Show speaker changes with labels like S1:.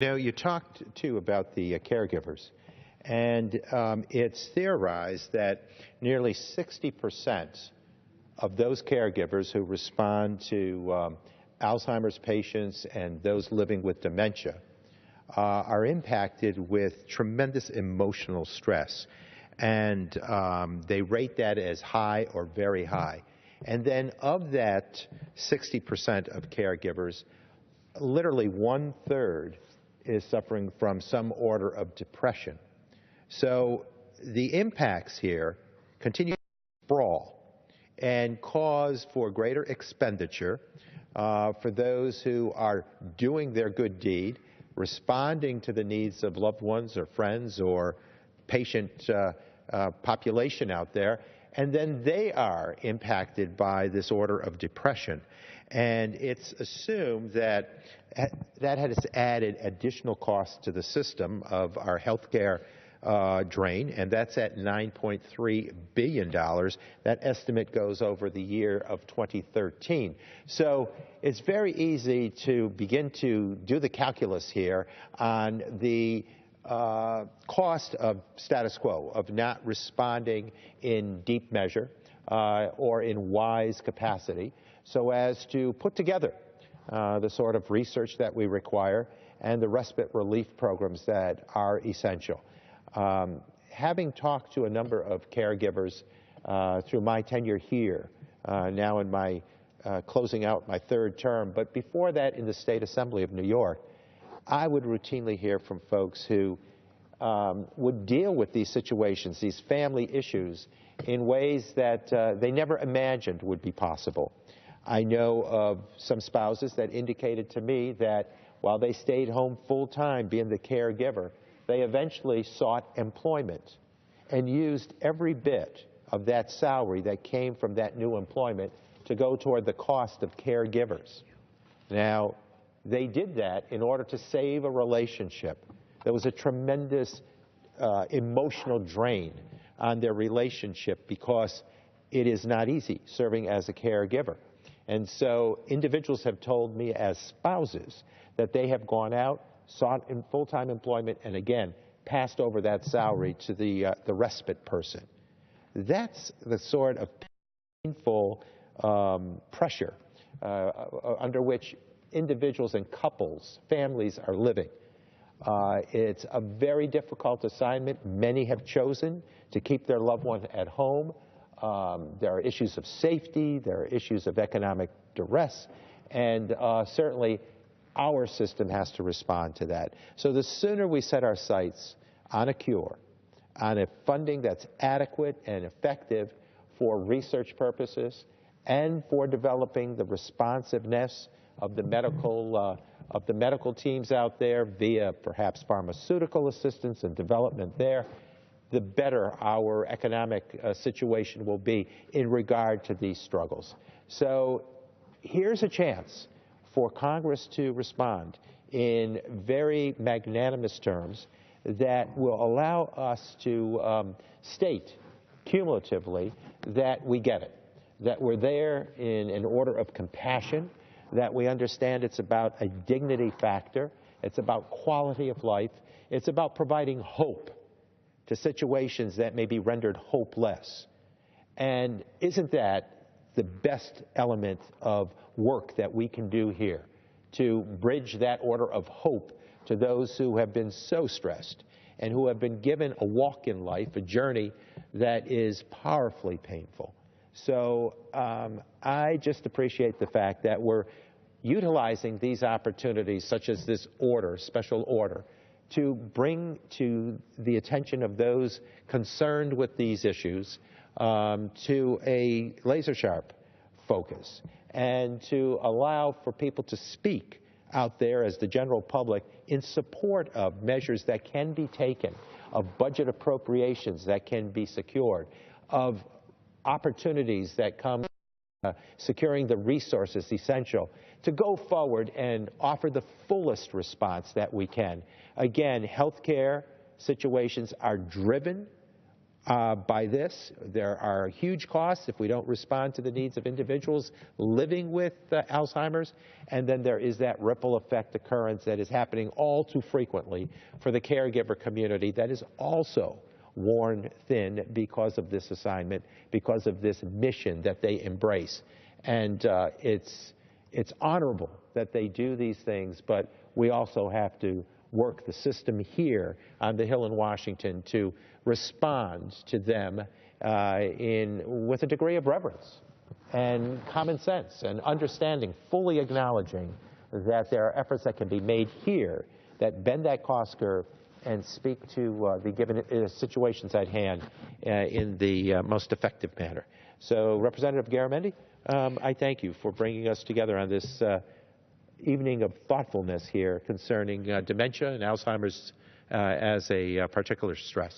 S1: Now, you talked, too, about the caregivers, and it's theorized that nearly 60% of those caregivers who respond to Alzheimer's patients and those living with dementia are impacted with tremendous emotional stress, and they rate that as high or very high. And then of that 60% of caregivers, literally one-third is suffering from some order of depression. So the impacts here continue to sprawl and cause for greater expenditure for those who are doing their good deed, responding to the needs of loved ones or friends or patient population out there, and then they are impacted by this order of depression. And it's assumed that that has added additional costs to the system of our healthcare drain, and that's at $9.3 billion. That estimate goes over the year of 2013. So it's very easy to begin to do the calculus here on the cost of status quo, of not responding in deep measure or in wise capacity, so as to put together the sort of research that we require and the respite relief programs that are essential. Having talked to a number of caregivers through my tenure here, now in my closing out my third term, but before that in the State Assembly of New York, I would routinely hear from folks who would deal with these situations, these family issues, in ways that they never imagined would be possible. I know of some spouses that indicated to me that while they stayed home full-time being the caregiver, they eventually sought employment and used every bit of that salary that came from that new employment to go toward the cost of caregivers. Now, they did that in order to save a relationship. There was a tremendous emotional drain on their relationship because it is not easy serving as a caregiver. And so individuals have told me as spouses that they have gone out, sought in full-time employment, and again, passed over that salary to the respite person. That's the sort of painful pressure under which individuals and couples, families are living. It's a very difficult assignment. Many have chosen to keep their loved one at home. There are issues of safety, there are issues of economic duress, and certainly our system has to respond to that. So the sooner we set our sights on a cure, on a funding that's adequate and effective for research purposes and for developing the responsiveness of the medical teams out there via perhaps pharmaceutical assistance and development there, the better our economic situation will be in regard to these struggles. So here's a chance for Congress to respond in very magnanimous terms that will allow us to state cumulatively that we get it, that we're there in an order of compassion, that we understand it's about a dignity factor, it's about quality of life, it's about providing hope to situations that may be rendered hopeless. And isn't that the best element of work that we can do here to bridge that order of hope to those who have been so stressed and who have been given a walk in life, a journey that is powerfully painful? So I just appreciate the fact that we're utilizing these opportunities, such as this order, special order, to bring to the attention of those concerned with these issues to a laser-sharp focus, and to allow for people to speak out there as the general public in support of measures that can be taken, of budget appropriations that can be secured, of opportunities that come securing the resources essential to go forward and offer the fullest response that we can. Again, healthcare situations are driven By this, there are huge costs if we don't respond to the needs of individuals living with Alzheimer's, and then there is that ripple effect occurrence that is happening all too frequently for the caregiver community that is also worn thin because of this assignment, because of this mission that they embrace. And it's honorable that they do these things, but we also have to work the system here on the Hill in Washington to respond to them with a degree of reverence and common sense and understanding, fully acknowledging that there are efforts that can be made here that bend that cost curve and speak to the given situations at hand in the most effective manner. So, Representative Garamendi, I thank you for bringing us together on this evening of thoughtfulness here concerning dementia and Alzheimer's as a particular stress.